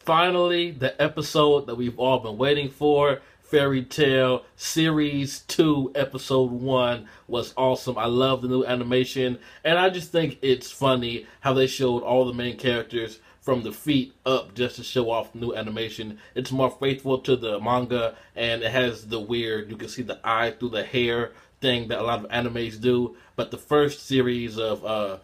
Finally, the episode that we've all been waiting for, Fairy Tail Series 2, Episode 1 was awesome. I love the new animation, and I just think it's funny how they showed all the main characters from the feet up just to show off new animation. It's more faithful to the manga, and it has the weird, you can see the eye through the hair thing that a lot of animes do, but the first series of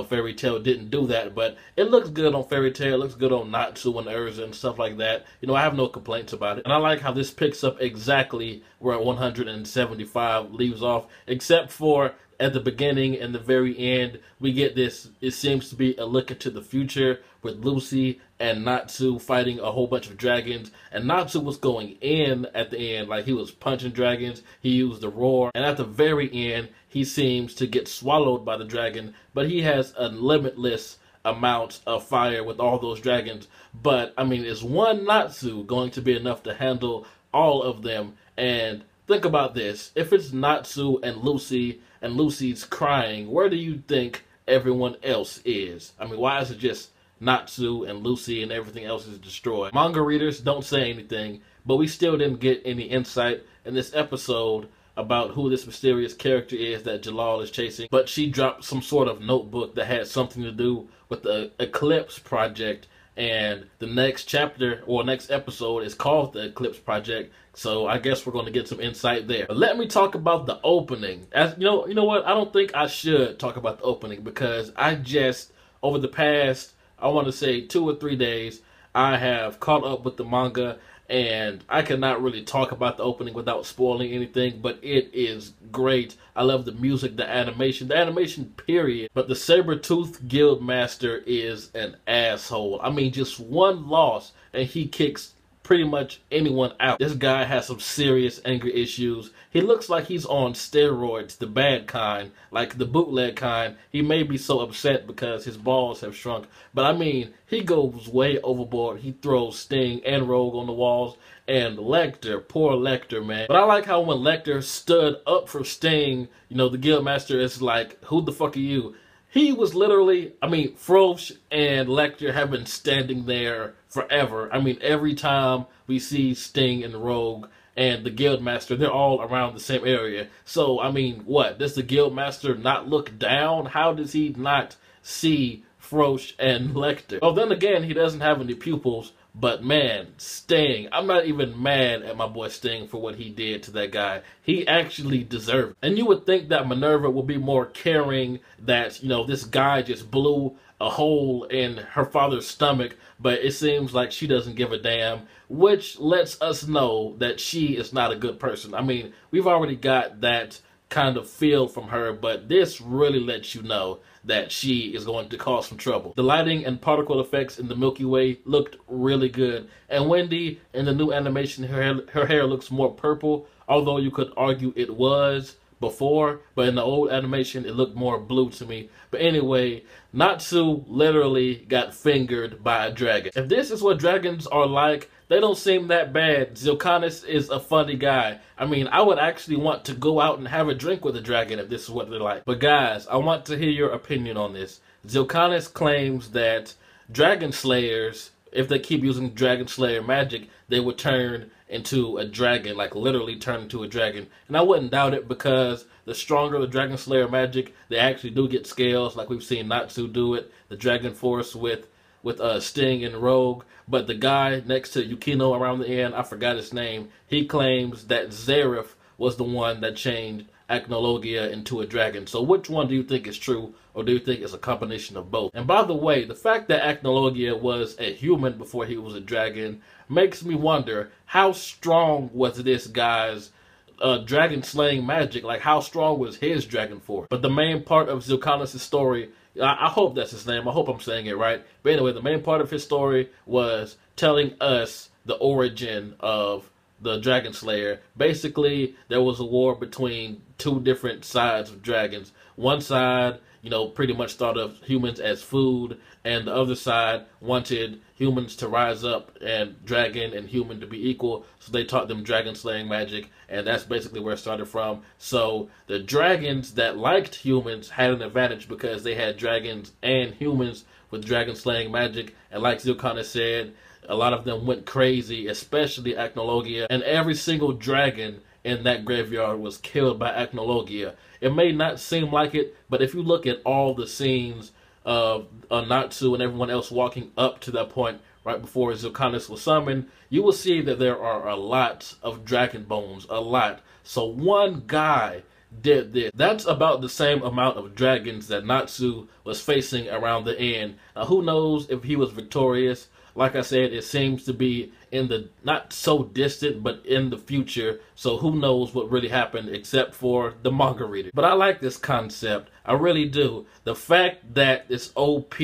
Fairy Tail didn't do that, but it looks good on Fairy Tail, it looks good on Natsu and Urza and stuff like that. You know, I have no complaints about it. And I like how this picks up exactly where 175 leaves off, except for at the beginning and the very end, we get this, it seems to be a look into the future with Lucy and Natsu fighting a whole bunch of dragons. And Natsu was going in at the end, like he was punching dragons, he used the roar. And at the very end, he seems to get swallowed by the dragon, but he has a limitless amount of fire with all those dragons. But, I mean, is one Natsu going to be enough to handle all of them? And think about this, if it's Natsu and Lucy's crying, where do you think everyone else is? I mean, why is it just Natsu and Lucy and everything else is destroyed? Manga readers don't say anything, but we still didn't get any insight in this episode about who this mysterious character is that Jalal is chasing. But she dropped some sort of notebook that had something to do with the Eclipse Project, and the next chapter or next episode is called the Eclipse Project, so I guess we're going to get some insight there. But let me talk about the opening. As you know what, I don't think I should talk about the opening, because I just, over the past, I want to say 2 or 3 days, I have caught up with the manga, and I cannot really talk about the opening without spoiling anything, but it is great. I love the music, the animation period. But the Saber-Tooth Guildmaster is an asshole. I mean, just one loss and he kicks pretty much anyone out. This guy has some serious anger issues. He looks like he's on steroids, the bad kind, like the bootleg kind. He may be so upset because his balls have shrunk, but I mean, he goes way overboard. He throws Sting and Rogue on the walls, and Lecter, poor Lecter, man. But I like how when Lecter stood up for Sting, you know, the Guildmaster is like, who the fuck are you? He was literally, I mean, Frosh and Lecter have been standing there forever. I mean, every time we see Sting and Rogue and the Guildmaster, they're all around the same area. So, I mean, what? Does the Guildmaster not look down? How does he not see Frosh and Lecter? Well, then again, he doesn't have any pupils. But man, Sting, I'm not even mad at my boy Sting for what he did to that guy. He actually deserved it. And you would think that Minerva would be more caring that, you know, this guy just blew a hole in her father's stomach, but it seems like she doesn't give a damn, which lets us know that she is not a good person. I mean, we've already got that kind of feel from her, but this really lets you know that she is going to cause some trouble. The lighting and particle effects in the Milky Way looked really good. And Wendy, in the new animation, her hair looks more purple, although you could argue it was before, but in the old animation, it looked more blue to me. But anyway, Natsu literally got fingered by a dragon. If this is what dragons are like, they don't seem that bad. Zilkanis is a funny guy. I mean, I would actually want to go out and have a drink with a dragon if this is what they're like. But guys, I want to hear your opinion on this. Zilkanis claims that dragon slayers, if they keep using dragon slayer magic, they would turn into a dragon, like literally turn into a dragon. And I wouldn't doubt it, because the stronger the dragon slayer magic, they actually do get scales, like we've seen Natsu do it, the Dragon Force with Sting and Rogue. But the guy next to Yukino around the end, I forgot his name, he claims that Zareth was the one that changed Acnologia into a dragon. So which one do you think is true, or do you think it's a combination of both? And by the way, the fact that Acnologia was a human before he was a dragon makes me wonder, how strong was this guy's dragon slaying magic? Like, how strong was his dragon force? But the main part of Zilkanis' story, I hope that's his name, I hope I'm saying it right. But anyway, the main part of his story was telling us the origin of the Dragon Slayer. Basically, there was a war between two different sides of dragons. One side, you know, pretty much thought of humans as food, and the other side wanted humans to rise up and dragon and human to be equal, so they taught them dragon slaying magic, and that's basically where it started from. So the dragons that liked humans had an advantage because they had dragons and humans with dragon slaying magic, and like Zilkanis said, A lot of them went crazy, especially Acnologia, and every single dragon in that graveyard was killed by Acnologia. It may not seem like it, but if you look at all the scenes of Natsu and everyone else walking up to that point right before Zul'Karnax was summoned, you will see that there are a lot of dragon bones, a lot. So one guy did this. That's about the same amount of dragons that Natsu was facing around the end. Now, who knows if he was victorious? Like I said, it seems to be in the not so distant, but in the future. So who knows what really happened except for the manga reader. But I like this concept. I really do. The fact that this OP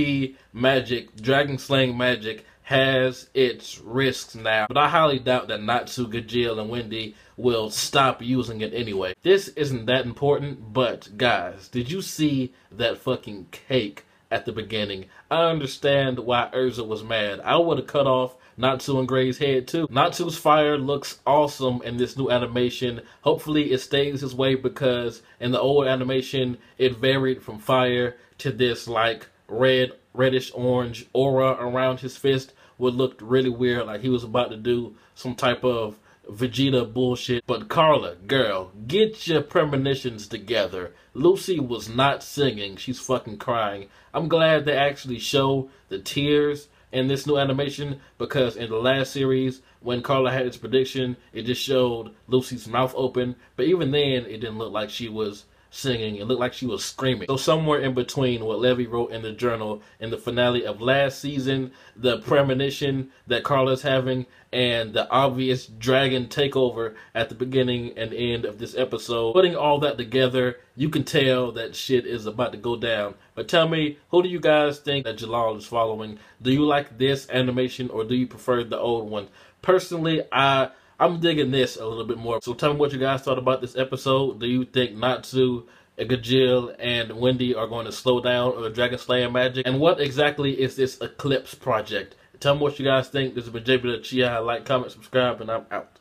magic, dragon slaying magic, has its risks now. But I highly doubt that Natsu, Gajeel, and Wendy will stop using it anyway. This isn't that important, but guys, did you see that fucking cake at the beginning? I understand why Urza was mad. I would have cut off Natsu and Gray's head too. Natsu's fire looks awesome in this new animation. Hopefully it stays this way, because in the old animation it varied from fire to this like reddish orange aura around his fist, would look really weird, like he was about to do some type of Vegeta bullshit. But Carla, girl, get your premonitions together. Lucy was not singing, she's fucking crying. I'm glad they actually show the tears in this new animation, because in the last series, when Carla had its prediction, it just showed Lucy's mouth open, but even then, it didn't look like she was singing. It looked like she was screaming. So somewhere in between what Levy wrote in the journal in the finale of last season, the premonition that Carla's having, and the obvious dragon takeover at the beginning and end of this episode, putting all that together, you can tell that shit is about to go down. But tell me, who do you guys think that Jalal is following? Do you like this animation, or do you prefer the old one? Personally, I'm digging this a little bit more. So tell me what you guys thought about this episode. Do you think Natsu, Gajeel, and Wendy are going to slow down on the Dragon Slayer magic? And what exactly is this Eclipse project? Tell me what you guys think. This has been JB the Chia. Like, comment, subscribe, and I'm out.